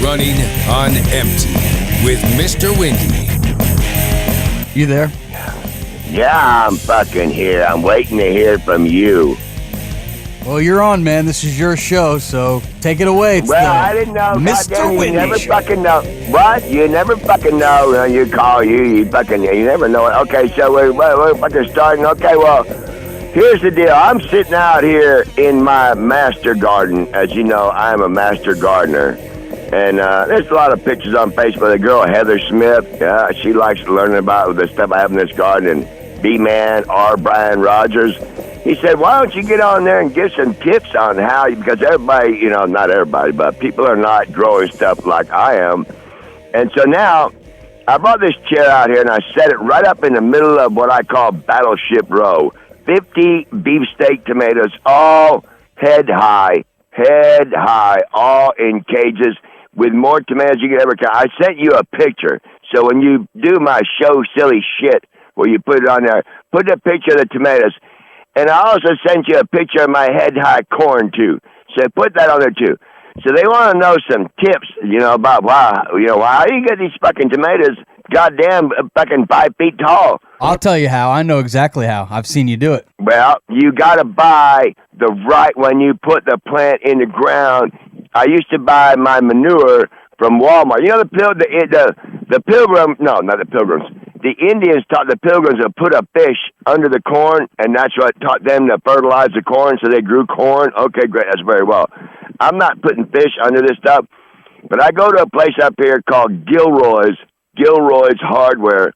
Running on Empty with Mr. Windy. You there? Yeah, I'm fucking here. I'm waiting to hear from you. Well, you're on, man. This is your show, so take it away. It's I didn't know. Mr. Goddamn, you Windy never Show. fucking know. What? You never fucking know. You call you never know. Okay, so we're fucking starting. Okay, well, here's the deal. I'm sitting out here in my master garden. As you know, I'm a master gardener. And there's a lot of pictures on Facebook. The girl, Heather Smith, she likes learning about the stuff I have in this garden. And B-Man, R. Brian Rogers. He said, why don't you get on there and give some tips on how, because everybody, not everybody, but people are not growing stuff like I am. And so now, I brought this chair out here and I set it right up in the middle of what I call Battleship Row. 50 beefsteak tomatoes, all head high, all in cages with more tomatoes you could ever count. I sent you a picture. So when you do my show silly shit, where you put it on there, put a picture of the tomatoes. And I also sent you a picture of my head-high corn, too. So put that on there, too. So they want to know some tips, about, how do you get these fucking tomatoes goddamn fucking 5 feet tall? I'll tell you how. I know exactly how. I've seen you do it. Well, you got to buy the right, when you put the plant in the ground. I used to buy my manure from Walmart. You know the pilgrim, no, not the pilgrims. The Indians taught the pilgrims to put a fish under the corn, and that's what taught them to fertilize the corn, so they grew corn. Okay, great, that's very well. I'm not putting fish under this stuff, but I go to a place up here called Gilroy's Hardware,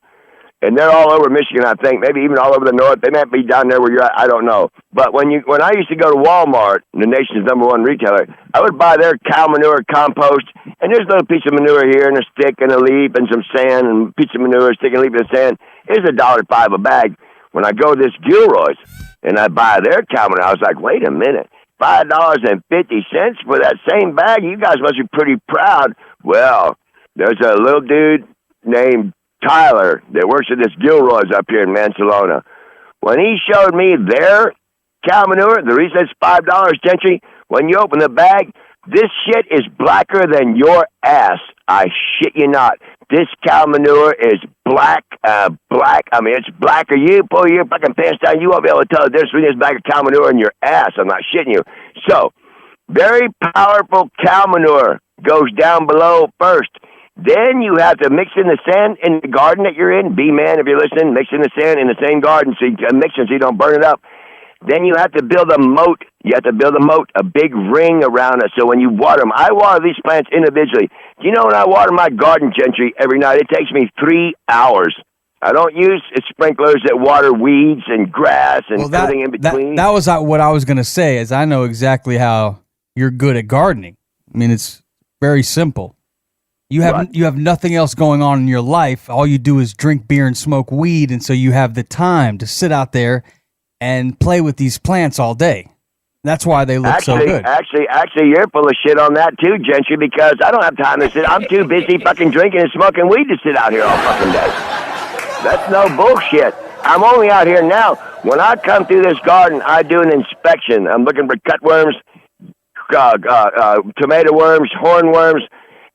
and they're all over Michigan, I think, maybe even all over the north. They might be down there where you're at, I don't know. But when I used to go to Walmart, the nation's #1 retailer, I would buy their cow manure compost, and there's a little piece of manure here, and a stick, and a leaf, and some sand, and a piece of manure, stick, and leaf, and sand. It's $1.05 a bag. When I go to this Gilroy's, and I buy their cow manure, I was like, wait a minute, $5.50 for that same bag? You guys must be pretty proud. Well, there's a little dude named Tyler that works at this Gilroy's up here in Mansalona. When he showed me their cow manure, the reason it's $5, Gentry, when you open the bag, this shit is blacker than your ass. I shit you not. This cow manure is black. I mean, it's blacker. You pull your fucking pants down, you won't be able to tell the difference between this bag of cow manure and your ass. I'm not shitting you. So, very powerful cow manure goes down below first. Then you have to mix in the sand in the garden that you're in. B-Man, if you're listening, mix in the sand in the same garden so you don't burn it up. Then you have to build a moat. You have to build a moat, a big ring around it. So when you water them, I water these plants individually. Do you know when I water my garden, Gentry, every night, it takes me 3 hours. I don't use sprinklers that water weeds and grass and everything in between. That was what I was going to say, is I know exactly how you're good at gardening. I mean, it's very simple. You have nothing else going on in your life. All you do is drink beer and smoke weed, and so you have the time to sit out there and play with these plants all day. That's why they look so good. Actually, you're full of shit on that too, Gentry, because I don't have time to sit. I'm too busy fucking drinking and smoking weed to sit out here all fucking day. That's no bullshit. I'm only out here now. When I come through this garden, I do an inspection. I'm looking for cutworms, tomato worms, hornworms,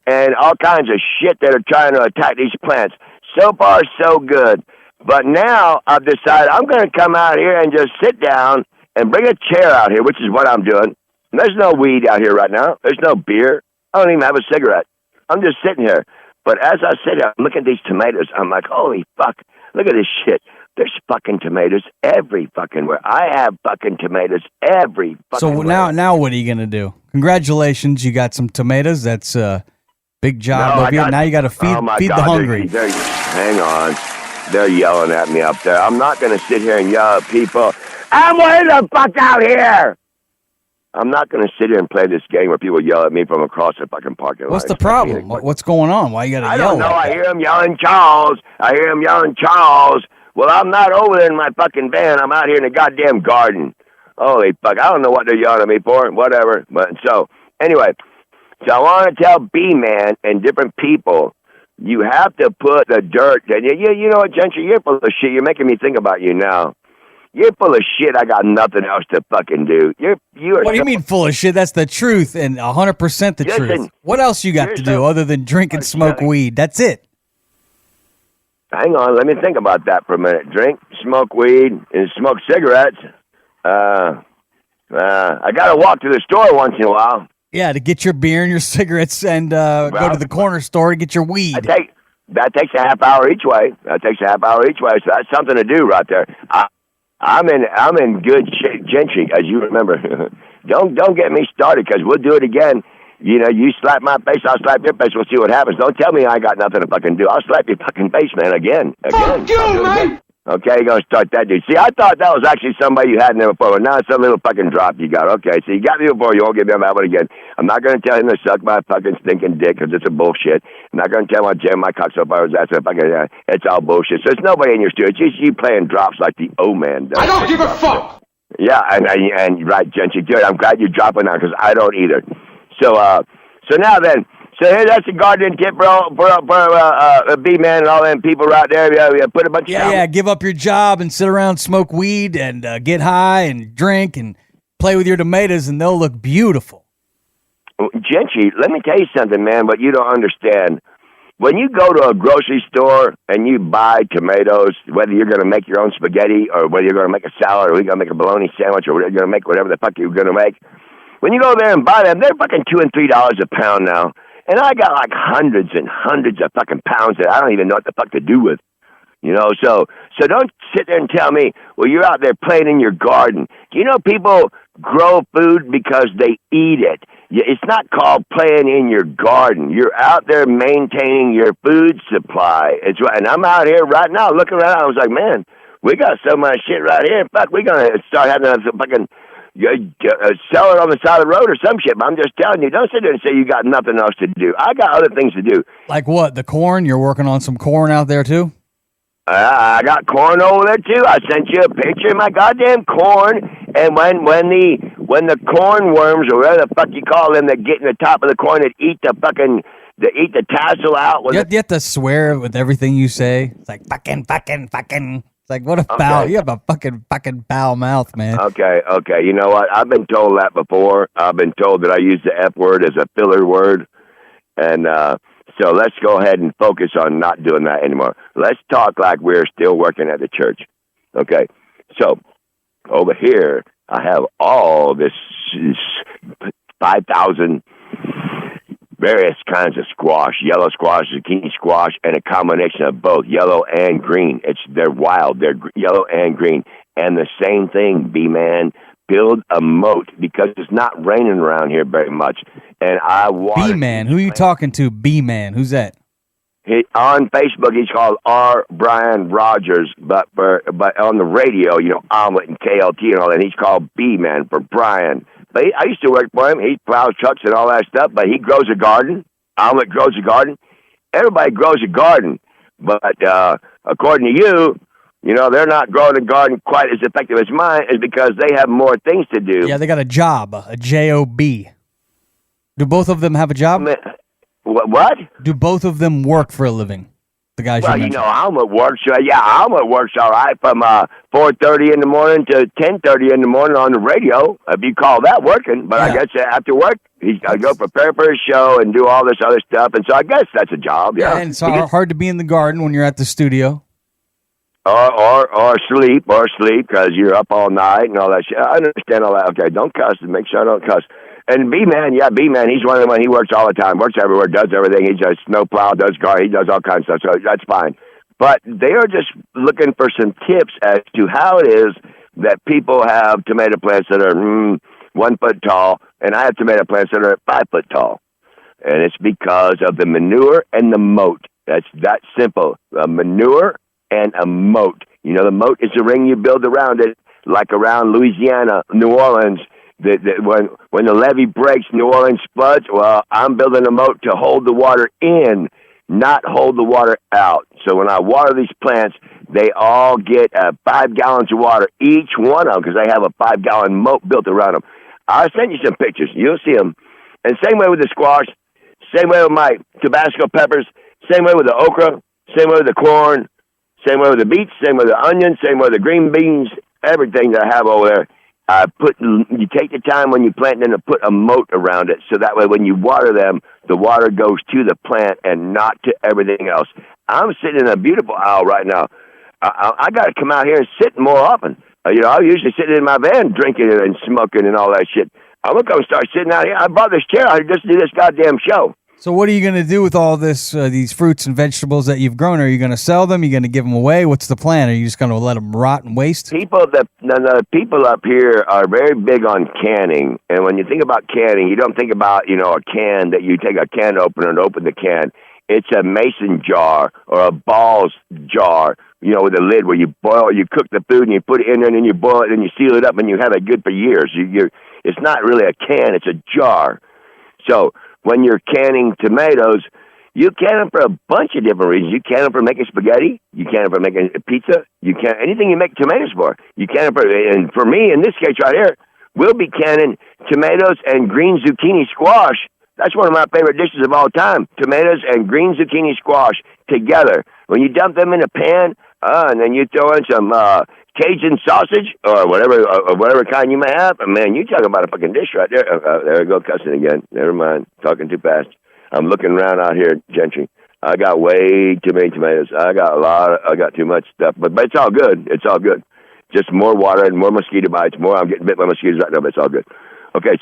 and all kinds of shit that are trying to attack these plants. So far, so good. But now I've decided I'm going to come out here and just sit down and bring a chair out here, which is what I'm doing. And there's no weed out here right now. There's no beer. I don't even have a cigarette. I'm just sitting here. But as I sit here, I'm looking at these tomatoes. I'm like, holy fuck, look at this shit. There's fucking tomatoes every fucking where. I have fucking tomatoes every fucking where. So now what are you going to do? Congratulations, you got some tomatoes. That's big job of you. Now you got to feed the hungry. Hang on. They're yelling at me up there. I'm not going to sit here and yell at people. I'm way the fuck out here. I'm not going to sit here and play this game where people yell at me from across the fucking parking lot. What's the problem? What's going on? Why you got to yell? I don't know. I hear them yelling, Charles. Well, I'm not over there in my fucking van. I'm out here in the goddamn garden. Holy fuck. I don't know what they're yelling at me for. Whatever. But so, anyway. So I want to tell B-Man and different people, you have to put the dirt. You know what, Gentry? You're full of shit. You're making me think about you now. You're full of shit. I got nothing else to fucking do. You are. What do you mean full of shit? That's the truth and 100% the truth. What else you got to do other than drink and smoke weed? That's it. Hang on, let me think about that for a minute. Drink, smoke weed, and smoke cigarettes. I gotta walk to the store once in a while. Yeah, to get your beer and your cigarettes and go to the corner store to get your weed. That takes a half hour each way. So that's something to do right there. I'm in good shape, Gentry, as you remember. Don't get me started, because we'll do it again. You know, you slap my face, I'll slap your face. We'll see what happens. Don't tell me I got nothing to fucking do. I'll slap your fucking face, man, again. Fuck you, man! Okay, you're going to start that, dude. See, I thought that was actually somebody you hadn't there before, but now it's some little fucking drop you got. Okay, so you got me before, you won't get me on that one again. I'm not going to tell him to suck my fucking stinking dick, because it's a bullshit. I'm not going to tell him I jam my cock so far as that's a fucking, it's all bullshit. So there's nobody in your studio. It's just you playing drops like the old man does. I don't give a fuck! Yeah, and right, Gentry, good. I'm glad you're dropping that, because I don't either. So now then, here that's the gardening tip for B-Man and all them people right there. Yeah, put a bunch of... Yeah, give up your job and sit around, smoke weed, and get high and drink and play with your tomatoes, and they'll look beautiful. Gentry, let me tell you something, man, but you don't understand. When you go to a grocery store and you buy tomatoes, whether you're going to make your own spaghetti or whether you're going to make a salad or you're going to make a bologna sandwich or you're going to make whatever the fuck you're going to make, when you go there and buy them, they're fucking $2 and $3 a pound now. And I got like hundreds and hundreds of fucking pounds that I don't even know what the fuck to do with. You know, so don't sit there and tell me, well, you're out there playing in your garden. Do you know people grow food because they eat it? It's not called playing in your garden. You're out there maintaining your food supply. It's right. And I'm out here right now looking around. I was like, man, we got so much shit right here. Fuck, we're going to start having a fucking... sell it on the side of the road or some shit, but I'm just telling you, don't sit there and say you got nothing else to do. I got other things to do. Like what? The corn? You're working on some corn out there too? I got corn over there too. I sent you a picture of my goddamn corn, and when the corn worms or whatever the fuck you call them that get in the top of the corn that eat the tassel out. You have to swear with everything you say. It's like fucking. It's like, what a foul. Okay. You have a fucking foul mouth, man. Okay. You know what? I've been told that before. I've been told that I use the F word as a filler word. And so let's go ahead and focus on not doing that anymore. Let's talk like we're still working at the church. Okay. So over here, I have all this 5,000 various kinds of squash, yellow squash, zucchini squash, and a combination of both, yellow and green. They're wild. They're yellow and green. And the same thing, B-Man, build a moat, because it's not raining around here very much. And I water... B-Man? Who are you talking to, B-Man? Who's that? On Facebook, he's called R. Brian Rogers, but on the radio, you know, Omelet and KLT and all that, he's called B-Man for Brian. But I used to work for him. He plows trucks and all that stuff, but he grows a garden. Omelet grows a garden. Everybody grows a garden. But according to you, you know, they're not growing a garden quite as effective as mine, is because they have more things to do. Yeah, they got a job, a J-O-B. Do both of them have a job? What? Do both of them work for a living? The guys well, you mentioned. Well, Omelet works. Omelet works all right from 4:30 in the morning to 10:30 in the morning on the radio, if you call that working. But I guess after work, he's got to go prepare for his show and do all this other stuff. And so I guess that's a job. Yeah, and it's hard to be in the garden when you're at the studio. Or sleep, because you're up all night and all that shit. I understand all that. Okay, don't cuss. Make sure I don't cuss. And B-Man, he's one of them. He works all the time, works everywhere, does everything. He does snowplow, does car, he does all kinds of stuff, so that's fine. But they are just looking for some tips as to how it is that people have tomato plants that are 1 foot tall, and I have tomato plants that are 5 foot tall. And it's because of the manure and the moat. That's that simple. A manure and a moat. You know, the moat is the ring you build around it, like around Louisiana, New Orleans. When the levee breaks, New Orleans floods. Well, I'm building a moat to hold the water in, not hold the water out. So when I water these plants, they all get 5 gallons of water, each one of them, because they have a 5-gallon moat built around them. I'll send you some pictures. You'll see them. And same way with the squash, same way with my Tabasco peppers, same way with the okra, same way with the corn, same way with the beets, same way with the onions, same way with the green beans. everything that I have over there. You take the time when you plant them to put a moat around it, so that way when you water them, the water goes to the plant and not to everything else. I'm sitting in a beautiful aisle right now. I got to come out here and sit more often. I'm usually sitting in my van drinking and smoking and all that shit. I'm going to come start sitting out here. I brought this chair out here just to do this goddamn show. So what are you going to do with all this, these fruits and vegetables that you've grown? Are you going to sell them? Are you going to give them away? What's the plan? Are you just going to let them rot and waste? The people up here are very big on canning. And when you think about canning, you don't think about, a can that you take a can opener and open the can. It's a mason jar or a balls jar, with a lid where you cook the food and you put it in there and then you boil it and you seal it up and you have it good for years. It's not really a can, it's a jar. So when you're canning tomatoes, you can them for a bunch of different reasons. You can them for making spaghetti. You can them for making pizza. You can anything you make tomatoes for. You can them for, and for me, in this case right here, we'll be canning tomatoes and green zucchini squash. That's one of my favorite dishes of all time. Tomatoes and green zucchini squash together. When you dump them in a pan, and then you throw in some Cajun sausage or whatever kind you may have, and man, you talk about a fucking dish right there. There we go, cussing again. Never mind, talking too fast. I'm looking around out here, Gentry. I got way too many tomatoes. I got too much stuff, but it's all good. It's all good. Just more water and more mosquito bites. I'm getting bit by mosquitoes right now, but it's all good. Okay,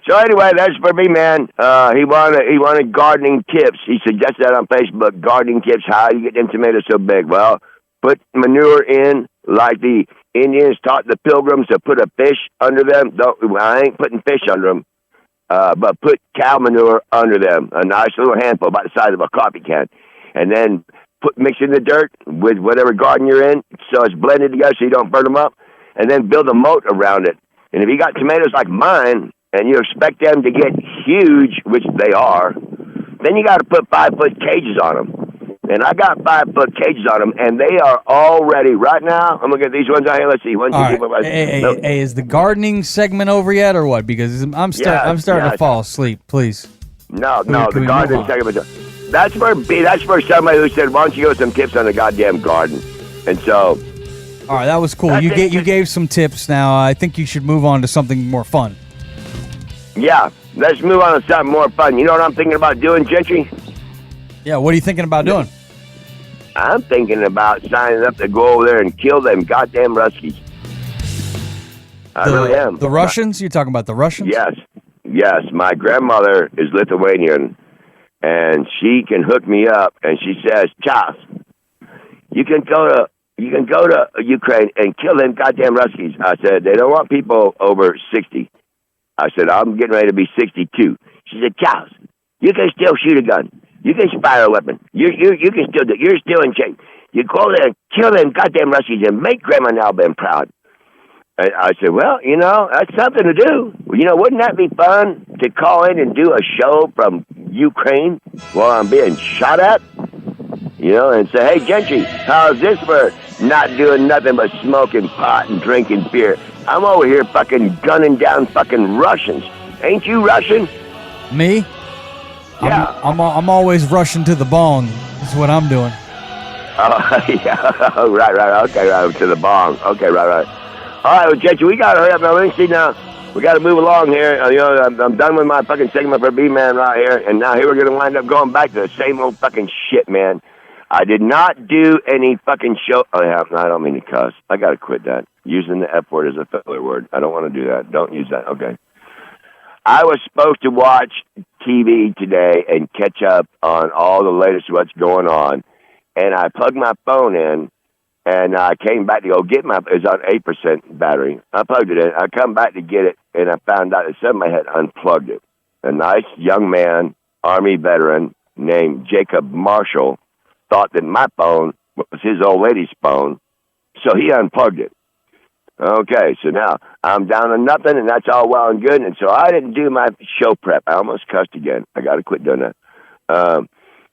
so anyway, that's for me, man. He wanted gardening tips. He suggested that on Facebook. Gardening tips. How do you get them tomatoes so big? Well, put manure in like the Indians taught the Pilgrims to put a fish under them. I ain't putting fish under them, but put cow manure under them. A nice little handful, about the size of a coffee can, and then mix in the dirt with whatever garden you're in, so it's blended together, so you don't burn them up, and then build a moat around it. And if you got tomatoes like mine, and you expect them to get huge, which they are, then you got to put 5-foot cages on them. And I got 5-foot cages on them, and they are already, right now, I'm looking at these ones out here. Let's see. One, two, three, four, five, six. Hey, is the gardening segment over yet, or what? Because I'm starting to fall asleep, please. No, the gardening segment. That's for somebody who said, why don't you give us some tips on the goddamn garden? And so. All right, that was cool. You gave some tips. Now, I think you should move on to something more fun. Yeah, let's move on to something more fun. You know what I'm thinking about doing, Gentry? Yeah, what are you thinking about doing? I'm thinking about signing up to go over there and kill them goddamn Ruskies. I really am. The Russians? You're talking about the Russians? Yes. My grandmother is Lithuanian, and she can hook me up, and she says, Charles, you can go to Ukraine and kill them goddamn Ruskies. I said, they don't want people over 60. I said, I'm getting ready to be 62. She said, Charles, you can still shoot a gun. You can fire a weapon. You can still do it. You're still in shape. You go there and kill them goddamn Ruskies and make Grandma Nalbin proud. And I said, well, that's something to do. Wouldn't that be fun to call in and do a show from Ukraine while I'm being shot at? And say, hey, Gentry, how's this for not doing nothing but smoking pot and drinking beer? I'm over here fucking gunning down fucking Russians. Ain't you Russian? Me? Yeah. I'm always rushing to the bong. That's what I'm doing. Oh, yeah. Oh, right. Okay, right, to the bong. Okay, right. All right, well, Gentry, we got to hurry up now. Let me see now. We got to move along here. I'm done with my fucking segment for B-Man right here, and now here we're going to wind up going back to the same old fucking shit, man. I did not do any fucking show. Oh, yeah, I don't mean to cuss. I got to quit that. Using the F word as a filler word. I don't want to do that. Don't use that. Okay. I was supposed to watch TV today and catch up on all the latest what's going on, and I plugged my phone in, and I came back to go get it was on 8% battery. I plugged it in. I come back to get it, and I found out that somebody had unplugged it. A nice young man, Army veteran, named Jacob Marshall, thought that my phone was his old lady's phone, so he unplugged it. Okay, so now I'm down to nothing, and that's all well and good, and so I didn't do my show prep. I almost cussed again. I got to quit doing that. All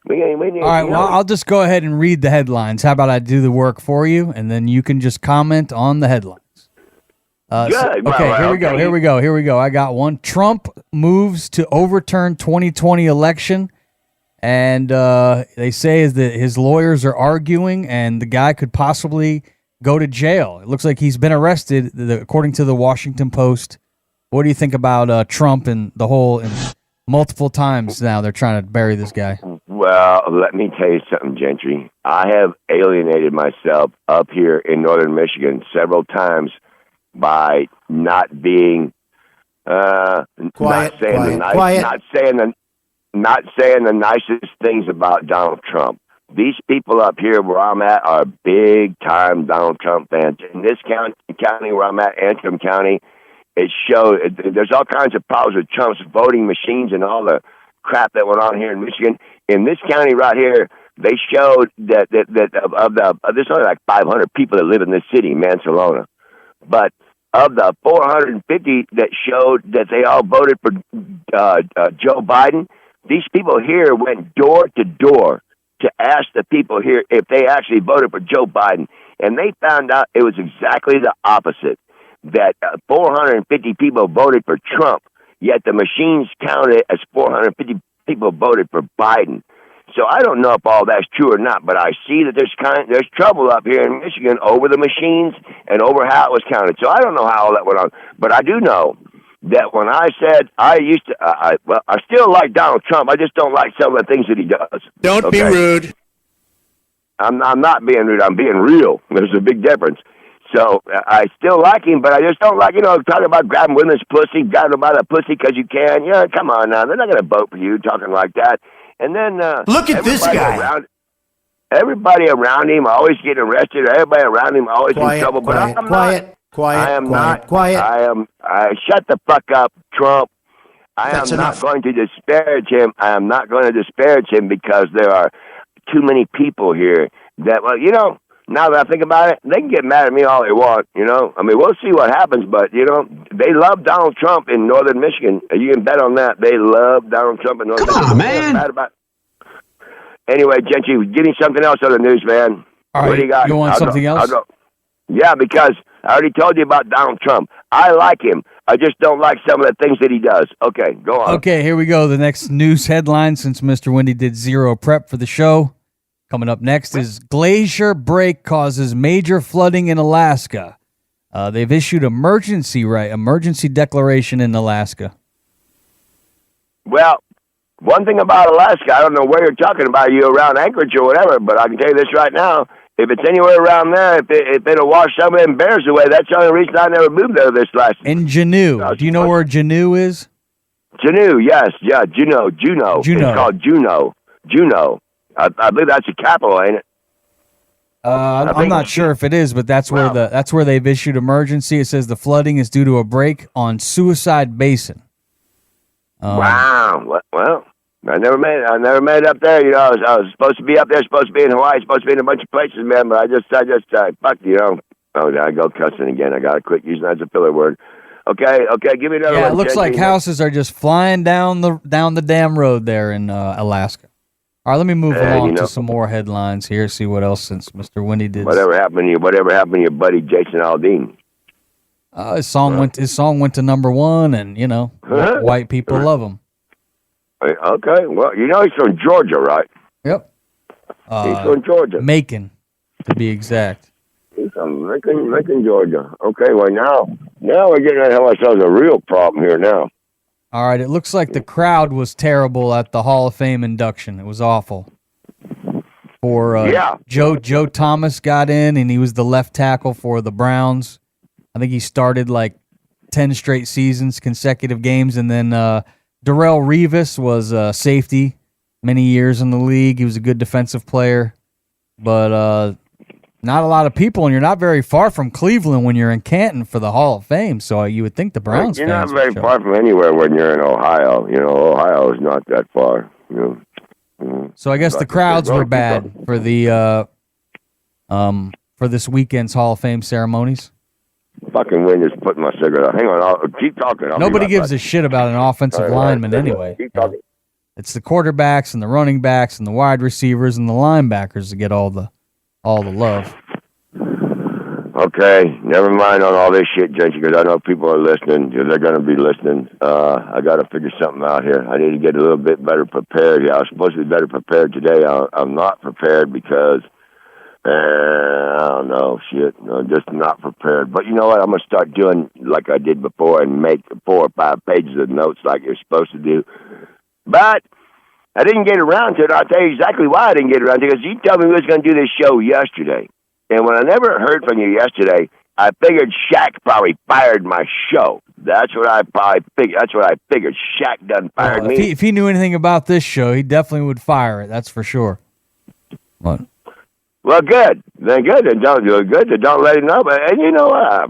right, well, I'll just go ahead and read the headlines. How about I do the work for you, and then you can just comment on the headlines. Good. Here we go. I got one. Trump moves to overturn 2020 election. And they say is that his lawyers are arguing, and the guy could possibly go to jail. It looks like he's been arrested, according to the Washington Post. What do you think about Trump and the whole? And multiple times now they're trying to bury this guy. Well, let me tell you something, Gentry. I have alienated myself up here in northern Michigan several times by not being not saying the nicest things about Donald Trump. These people up here where I'm at are big time Donald Trump fans. In this county where I'm at, Antrim County, it showed there's all kinds of problems with Trump's voting machines and all the crap that went on here in Michigan. In this county right here, they showed that there's only like 500 people that live in this city, Mansalona, but of the 450 that showed that they all voted for Joe Biden, these people here went door to door to ask the people here if they actually voted for Joe Biden, and they found out it was exactly the opposite, that 450 people voted for Trump, yet the machines counted as 450 people voted for Biden. So I don't know if all that's true or not, but I see that there's trouble up here in Michigan over the machines and over how it was counted. So I don't know how all that went on, but I do know that when I said I used to, I still like Donald Trump. I just don't like some of the things that he does. Don't be rude. I'm not being rude. I'm being real. There's a big difference. So I still like him, but I just don't like, talking about grabbing women's pussy, grabbing by the pussy because you can. Yeah, come on now. They're not going to vote for you talking like that. And then look at this guy. Everybody around him always getting arrested. Everybody around him always in trouble. But I'm not. Shut the fuck up, Trump. I am not going to disparage him. I am not going to disparage him because there are too many people here that, now that I think about it, they can get mad at me all they want, I mean, we'll see what happens, but, they love Donald Trump in northern Michigan. You can bet on that. They love Donald Trump in northern Michigan. Come on, man. Anyway, Gentry, give me something else on the news, man. All right, what do you got? You want something else? Yeah, because I already told you about Donald Trump. I like him. I just don't like some of the things that he does. Okay, go on. Okay, here we go. The next news headline, since Mr. Windy did zero prep for the show. Coming up next is glacier break causes major flooding in Alaska. They've issued emergency declaration in Alaska. Well, one thing about Alaska, I don't know where you're talking about, you around Anchorage or whatever, but I can tell you this right now. If it's anywhere around there, if it'll wash some of them bears away, that's the only reason I never moved there this last year. In Juneau. Do you know where Juneau is? Juneau, yes. Yeah, Juneau. It's called Juneau. I believe that's the capital, ain't it? I'm not sure if it is, but that's where they've issued emergency. It says the flooding is due to a break on Suicide Basin. Wow. Well, I never made it up there. I was supposed to be up there, supposed to be in Hawaii, supposed to be in a bunch of places, man. But I just fuck, Oh, I go cussing again. I gotta quit using that as a filler word. Okay, give me another one. Yeah, it looks like houses are just flying down the damn road there in Alaska. All right, let me move along to some more headlines here. See what else since Mr. Windy did. Whatever happened to your buddy Jason Aldean? His song went to number one, and white people love him. Okay, well, he's from Georgia, right? Yep. He's from Georgia. Macon, to be exact. He's from Macon, Georgia. Okay, well, now we're getting at how ourselves a real problem here now. All right, it looks like the crowd was terrible at the Hall of Fame induction. It was awful. Joe Thomas got in, and he was the left tackle for the Browns. I think he started like 10 straight seasons, consecutive games, and then Darrelle Revis was safety many years in the league. He was a good defensive player, but not a lot of people, and you're not very far from Cleveland when you're in Canton for the Hall of Fame, so you would think the Browns You're fans not very far from anywhere when you're in Ohio. Ohio is not that far. So I guess the crowds were bad for the for this weekend's Hall of Fame ceremonies. Fucking wind is putting my cigarette out. Hang on, I'll keep talking. Nobody gives a shit about an offensive lineman anyway. Keep talking. It's the quarterbacks and the running backs and the wide receivers and the linebackers that get all the love. Okay, never mind on all this shit, Gentry, because I know people are listening. They're going to be listening. I got to figure something out here. I need to get a little bit better prepared here. I was supposed to be better prepared today. I'm not prepared because I don't know, shit. No, just not prepared. But you know what? I'm going to start doing like I did before and make 4 or 5 pages of notes like you're supposed to do. But I didn't get around to it. I'll tell you exactly why I didn't get around to it. Because you told me we was going to do this show yesterday. And when I never heard from you yesterday, I figured Shaq probably fired my show. That's what I probably figured. That's what I figured. Shaq done fired me. If he knew anything about this show, he definitely would fire it. That's for sure. What? Well, good. Then good. Then don't do it. Good. Then don't let him know. But and you know what?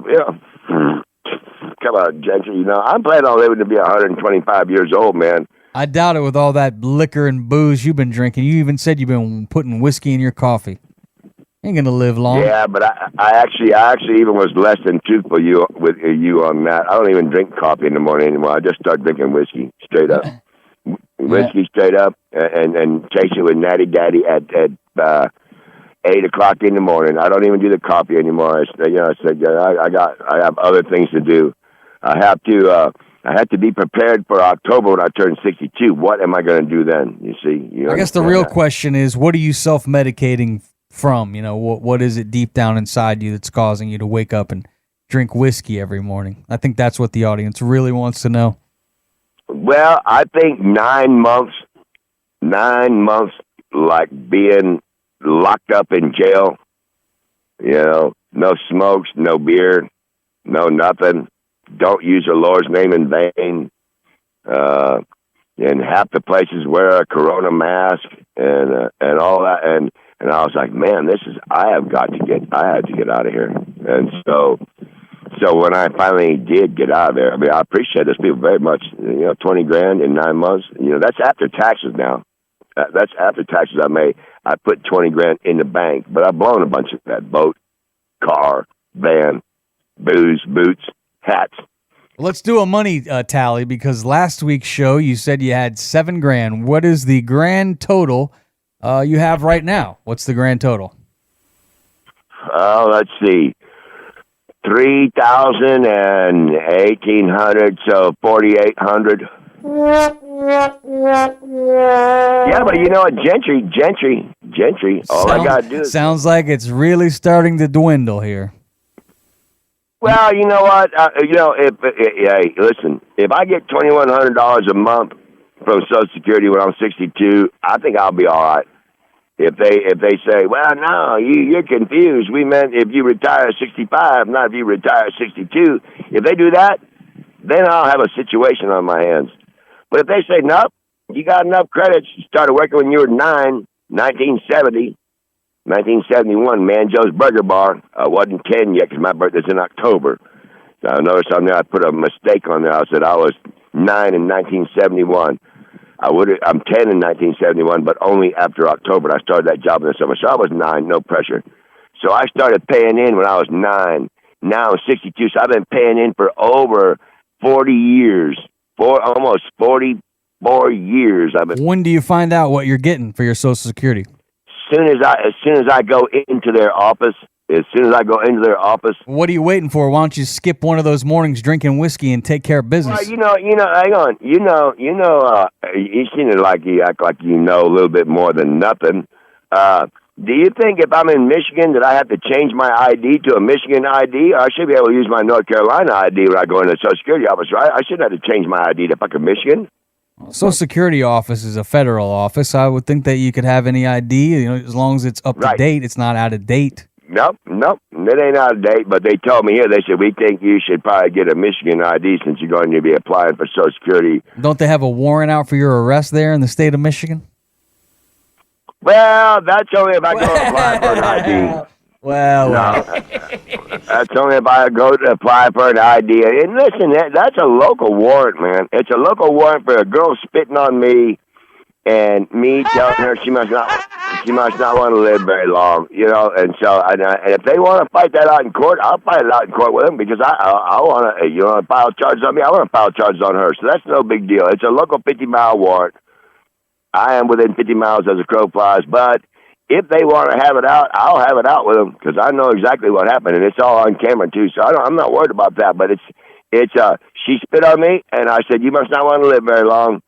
Come on, Gentry. You know I'm planning on living to be 125 years old, man. I doubt it with all that liquor and booze you've been drinking. You even said you've been putting whiskey in your coffee. Ain't gonna live long. Yeah, but I actually even was less than truthful with you on that. I don't even drink coffee in the morning anymore. I just start drinking whiskey straight up. Whiskey straight up, and chase it with Natty Daddy at 8 o'clock in the morning. I don't even do the coffee anymore. I have other things to do. I have to be prepared for October when I turn 62. What am I going to do then? You see? I guess the real question is, what are you self-medicating from? You know, what is it deep down inside you that's causing you to wake up and drink whiskey every morning? I think that's what the audience really wants to know. Well, I think 9 months like being locked up in jail, no smokes, no beer, no nothing. Don't use the Lord's name in vain. And half the places wear a Corona mask and all that. And I was like, man, I had to get out of here. And so when I finally did get out of there, I mean, I appreciate those people very much. $20,000 in 9 months. That's after taxes now. That's after taxes I made. I put $20,000 in the bank, but I've blown a bunch of that: boat, car, van, booze, boots, hats. Let's do a money tally, because last week's show you said you had $7,000. What is the grand total you have right now? What's the grand total? Let's see. 3,000 and 1,800, so 4,800. Yeah, but you know what, Gentry. All I gotta do is... Sounds like it's really starting to dwindle here. Well, you know what? Listen, if I get $2,100 a month from Social Security when I'm 62, I think I'll be all right. If they say, well, no, you're confused. We meant if you retire at 65, not if you retire at 62. If they do that, then I'll have a situation on my hands. But if they say, nope, you got enough credits, you started working when you were 9, 1971, Man Joe's Burger Bar. I wasn't 10 yet because my birthday's in October. So I noticed on there I put a mistake on there. I said I was 9 in 1971. I'm 10 in 1971, but only after October. I started that job in the summer. So I was 9, no pressure. So I started paying in when I was 9. Now I'm 62, so I've been paying in for over 40 years. Almost 44 years. When do you find out what you're getting for your Social Security? As soon as I go into their office. What are you waiting for? Why don't you skip one of those mornings drinking whiskey and take care of business? Well, hang on. You seem to like you act like you know a little bit more than nothing. Do you think if I'm in Michigan that I have to change my ID to a Michigan ID? Or I should be able to use my North Carolina ID when I go into the Social Security office, right? I shouldn't have to change my ID to fucking Michigan. Social Security office is a federal office. I would think that you could have any ID, as long as it's up to date. It's not out of date. Nope. It ain't out of date, but they told me here, they said, we think you should probably get a Michigan ID since you're going to be applying for Social Security. Don't they have a warrant out for your arrest there in the state of Michigan? Well, that's only if I go apply for an ID. That's only if I go to apply for an ID. And listen, that's a local warrant, man. It's a local warrant for a girl spitting on me and me telling her she must not want to live very long, And so, and if they want to fight that out in court, I'll fight it out in court with them because I want to, file charges on me. I want to file charges on her. So that's no big deal. It's a local 50-mile warrant. I am within 50 miles as a crow flies, but if they want to have it out, I'll have it out with them because I know exactly what happened, and it's all on camera too. So I'm not worried about that. But she spit on me, and I said, "You must not want to live very long."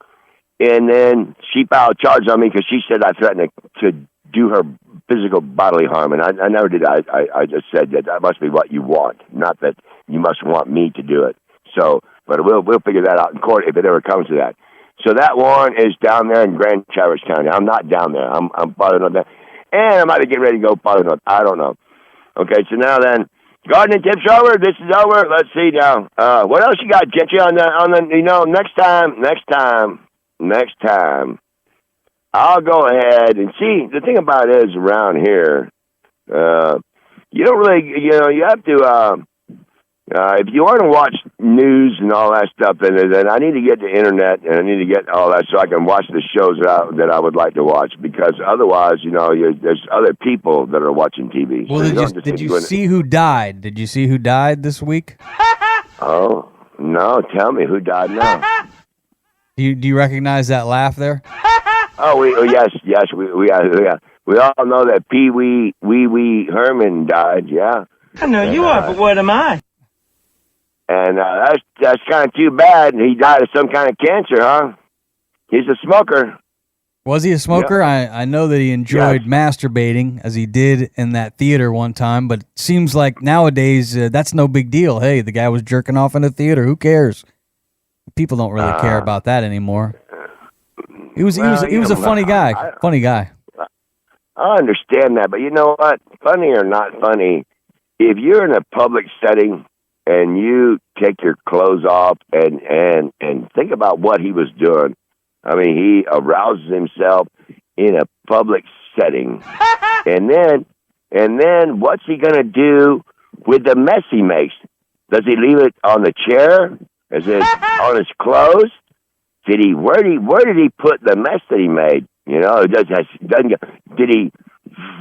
And then she filed charges on me because she said I threatened to do her physical bodily harm, and I never did. I just said that must be what you want, not that you must want me to do it. So, but we'll figure that out in court if it ever comes to that. So that warrant is down there in Grand Traverse County. I'm not down there. I'm farther north there, and I might be getting ready to go farther north. I don't know. Okay, so now then, gardening tips over. This is over. Let's see now. What else you got, Gentry? On the next time. I'll go ahead and see. The thing about it is around here, you don't really, you have to, if you want to watch news and all that stuff, then I need to get the internet and I need to get all that so I can watch the shows that I would like to watch, because otherwise, there's other people that are watching TV. Well, so did you see who died? Did you see who died this week? Oh, no. Tell me who died now. Do you recognize that laugh there? Oh, yes, we all know that Pee Wee Herman died. Yeah, I know you are, but what am I? And that's kind of too bad. He died of some kind of cancer, huh? He's a smoker. Was he a smoker? Yeah. I know that he enjoyed masturbating, as he did in that theater one time, but it seems like nowadays that's no big deal. Hey, the guy was jerking off in a theater. Who cares? People don't really care about that anymore. He was a funny guy. Funny guy. I understand that, but you know what? Funny or not funny, if you're in a public setting and you take your clothes off and think about what he was doing. I mean, he arouses himself in a public setting, and then what's he gonna do with the mess he makes? Does he leave it on the chair? Is it on his clothes? Where did he put the mess that he made? Did he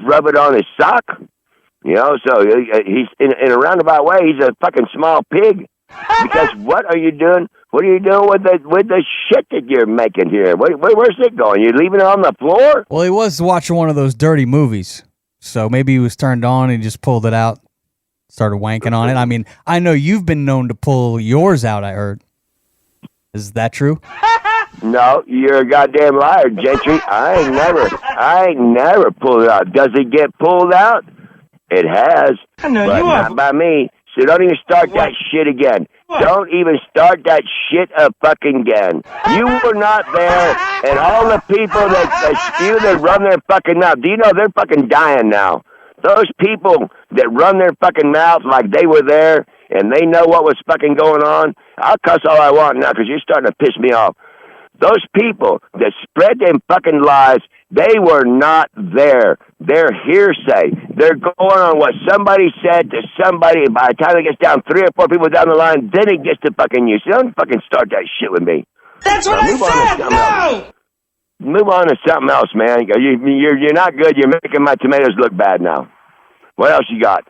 rub it on his sock? So he's in a roundabout way. He's a fucking small pig. Because what are you doing? What are you doing with the shit that you're making here? Where's it going? You leaving it on the floor? Well, he was watching one of those dirty movies, so maybe he was turned on and just pulled it out, started wanking on it. I mean, I know you've been known to pull yours out. I heard. Is that true? No, you're a goddamn liar, Gentry. I ain't never pulled it out. Does it get pulled out? It has. I know but you are. Not by me. So don't even start that shit again. What? Don't even start that shit up fucking again. You were not there, and all the people that spew that run their fucking mouth. Do you know they're fucking dying now? Those people that run their fucking mouth like they were there and they know what was fucking going on. I'll cuss all I want now because you're starting to piss me off. Those people that spread them fucking lies, they were not there. They're hearsay. They're going on what somebody said to somebody. By the time it gets down 3 or 4 people down the line, then it gets to fucking you. So don't fucking start that shit with me. That's what I said. No. Move on to something else, man. You're not good. You're making my tomatoes look bad now. What else you got?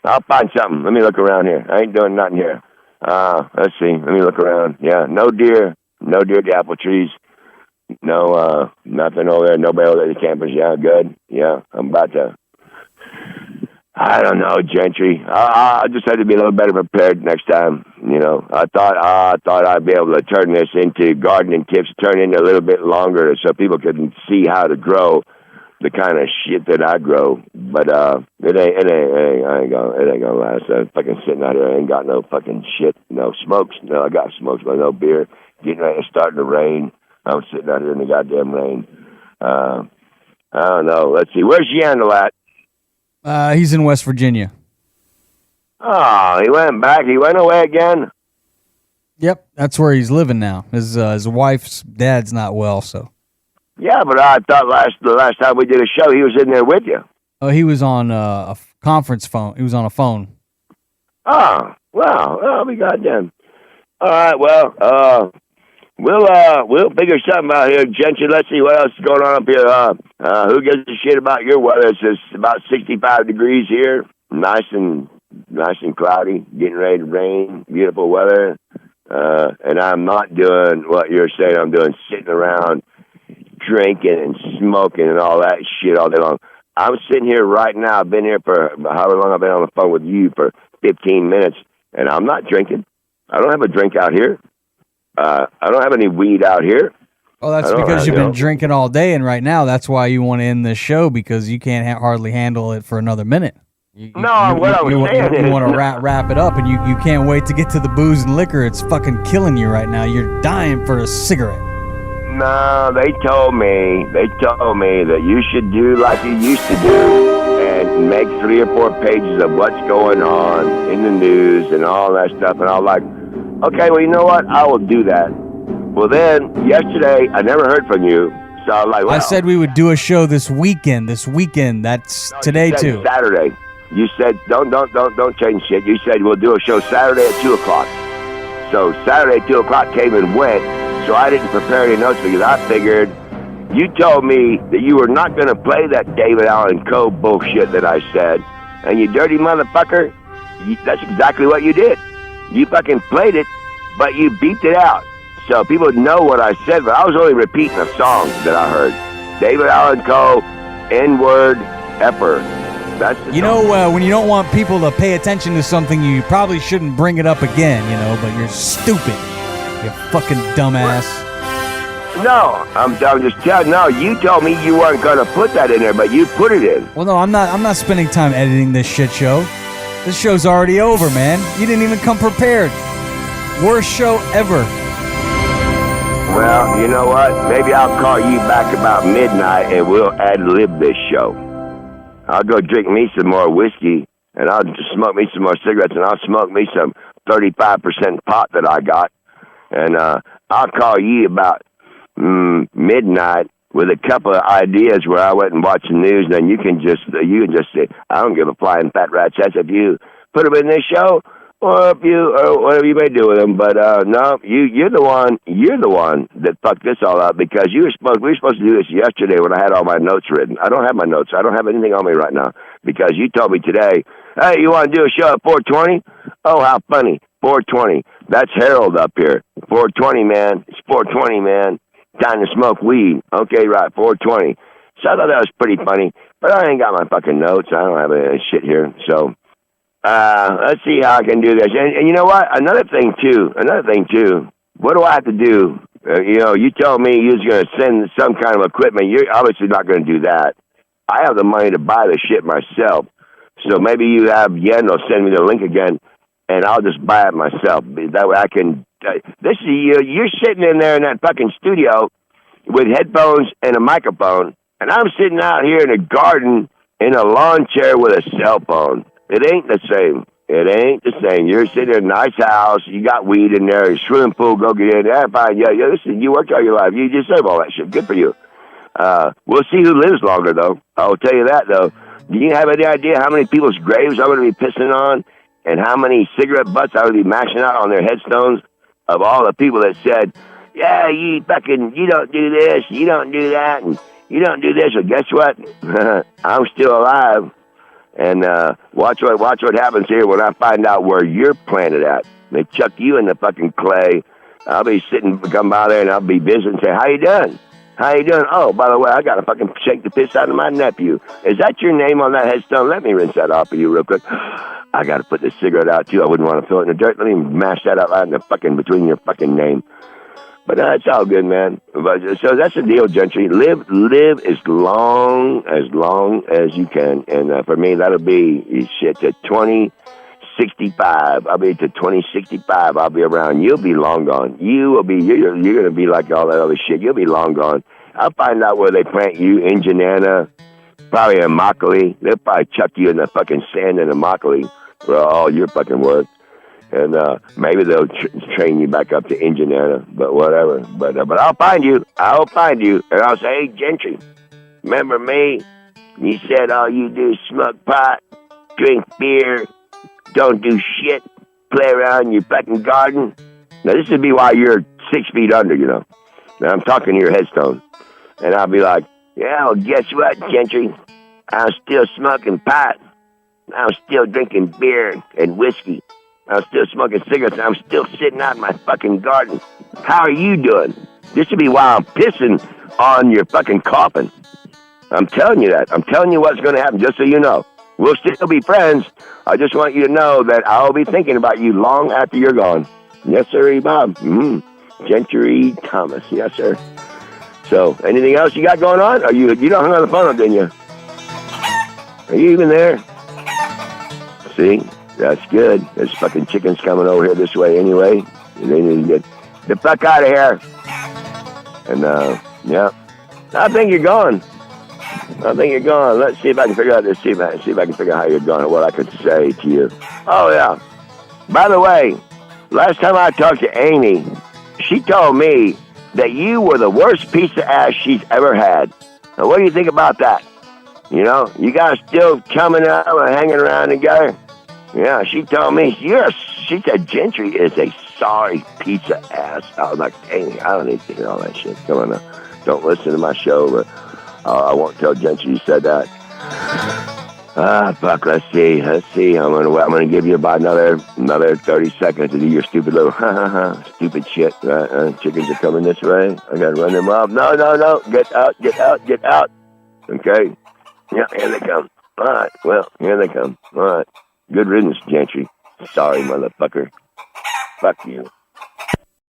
I'll find something. Let me look around here. I ain't doing nothing here. Let's see. Let me look around. Yeah, no deer. No deer at the apple trees. No, nothing over there. Nobody over there at the campus. Yeah, good. Yeah, I'm about to. I don't know, Gentry. I just had to be a little better prepared next time. I thought I'd be able to turn this into gardening tips, turn it into a little bit longer so people could see how to grow the kind of shit that I grow. But it ain't gonna last. I'm fucking sitting out here. I ain't got no fucking shit. No smokes. No, I got smokes, but no beer. Getting ready to start to rain. I'm sitting out here in the goddamn rain. I don't know. Let's see. Where's Yandel at? He's in West Virginia. Oh, he went back. He went away again? Yep, that's where he's living now. His wife's dad's not well, so. Yeah, but I thought the last time we did a show, he was in there with you. Oh, he was on a conference phone. He was on a phone. Oh, wow. Oh, we goddamn. All right, well, we'll figure something out here, Gentry. Let's see what else is going on up here. Who gives a shit about your weather? It's just about 65 degrees here. Nice and cloudy. Getting ready to rain. Beautiful weather. And I'm not doing what you're saying. I'm doing sitting around drinking and smoking and all that shit all day long. I'm sitting here right now. I've been here for however long I've been on the phone with you for 15 minutes, and I'm not drinking. I don't have a drink out here. I don't have any weed out here. Oh, that's because you've been drinking all day, and right now that's why you want to end this show because you can't hardly handle it for another minute. You want to wrap it up, and you can't wait to get to the booze and liquor. It's fucking killing you right now. You're dying for a cigarette. No, they told me that you should do like you used to do and make 3 or 4 pages of what's going on in the news and all that stuff. And I was like, okay, well, you know what? I will do that. Well, then, yesterday, I never heard from you. So I was like, well. I said we would do a show this weekend. That's today, too. Saturday. You said, don't change shit. You said we'll do a show Saturday at 2 o'clock. So Saturday at 2 o'clock came and went. So I didn't prepare any notes because I figured you told me that you were not going to play that David Allen Coe bullshit that I said. And you dirty motherfucker, that's exactly what you did. You fucking played it, but you beeped it out. So people know what I said, but I was only repeating a song that I heard. David Allen Coe, N-word, F-er. That's the song. When you don't want people to pay attention to something, you probably shouldn't bring it up again, but you're stupid. You fucking dumbass. No, I'm just telling. No, you told me you weren't gonna put that in there, but you put it in. Well, no, I'm not spending time editing this shit show. This show's already over, man. You didn't even come prepared. Worst show ever. Well, you know what? Maybe I'll call you back about midnight and we'll ad-lib this show. I'll go drink me some more whiskey and I'll smoke me some more cigarettes and I'll smoke me some 35% pot that I got. And I'll call you about midnight with a couple of ideas where I went and watched the news. And then you can just say, I don't give a flying fat rat's ass if you put them in this show or whatever you may do with them. But no, you're the one that fucked this all up because we were supposed to do this yesterday when I had all my notes written. I don't have my notes. I don't have anything on me right now because you told me today, hey, you want to do a show at 4:20? Oh, how funny. 4:20. That's Harold up here. 4:20, man. It's 4:20, man. Time to smoke weed. Okay, right, 4:20. So I thought that was pretty funny, but I ain't got my fucking notes. I don't have any shit here. So let's see how I can do this. And you know what? Another thing too. What do I have to do? You told me you was going to send some kind of equipment. You're obviously not going to do that. I have the money to buy the shit myself. So maybe you have Yen will send me the link again. And I'll just buy it myself. That way I can. You're sitting in there in that fucking studio with headphones and a microphone, and I'm sitting out here in a garden in a lawn chair with a cell phone. It ain't the same. You're sitting in a nice house. You got weed in there. A swimming pool. Go get in. Yeah, fine. Yeah. Listen, you worked all your life. You deserve all that shit. Good for you. We'll see who lives longer, though. I'll tell you that, though. Do you have any idea how many people's graves I'm going to be pissing on? And how many cigarette butts I would be mashing out on their headstones of all the people that said, yeah, you don't do this, you don't do that, and you don't do this. Well, guess what? I'm still alive. And watch what happens here when I find out where you're planted at. They chuck you in the fucking clay. I'll be come by there, and I'll be visiting and say, how you doing? How you doing? Oh, by the way, I got to fucking shake the piss out of my nephew. Is that your name on that headstone? Let me rinse that off of you real quick. I got to put this cigarette out, too. I wouldn't want to throw it in the dirt. Let me mash that out right in the fucking between your fucking name. But it's all good, man. But, so that's the deal, Gentry. Live as long as you can. And for me, that'll be shit to 2065. I'll be to 2065. I'll be around. You'll be long gone. You're going to be like all that other shit. You'll be long gone. I'll find out where they plant you in Janana, probably in Immokalee. They'll probably chuck you in the fucking sand in Immokalee for all your fucking work. And maybe they'll train you back up to Indiana, but whatever. But I'll find you. And I'll say, hey, Gentry, remember me? You said all you do is smoke pot, drink beer, don't do shit, play around in your fucking garden. Now, this would be why you're 6 feet under, Now, I'm talking to your headstone. And I'll be like, yeah, well, guess what, Gentry? I'm still smoking pot. I'm still drinking beer and whiskey. I'm still smoking cigarettes. I'm still sitting out in my fucking garden. How are you doing? This would be why I'm pissing on your fucking coffin. I'm telling you that. I'm telling you what's going to happen, just so you know. We'll still be friends. I just want you to know that I'll be thinking about you long after you're gone. Yes, sir, Bob. Gentry Thomas. Yes, sir. So, anything else you got going on? Are you don't hang on the phone, didn't you? Are you even there? See, that's good. There's fucking chickens coming over here this way anyway. They need to get the fuck out of here. And yeah, I think you're gone. Let's see if I can figure out this. See if I can figure out how you're gone and what I could say to you. Oh yeah. By the way, last time I talked to Amy, she told me that you were the worst piece of ass she's ever had. Now, what do you think about that? You know, you guys still coming out and hanging around together? Yeah, she told me, she said Gentry is a sorry piece of ass. I was like, Amy, I don't need to hear all that shit. Come on now. Don't listen to my show, but I won't tell Gentry you said that. Fuck, let's see. I'm gonna give you about another 30 seconds to do your stupid little stupid shit. Chickens are coming this way. I gotta run them off. No. Get out. Okay. Yeah, here they come. All right. Well, here they come. All right. Good riddance, Gentry. Sorry, motherfucker. Fuck you.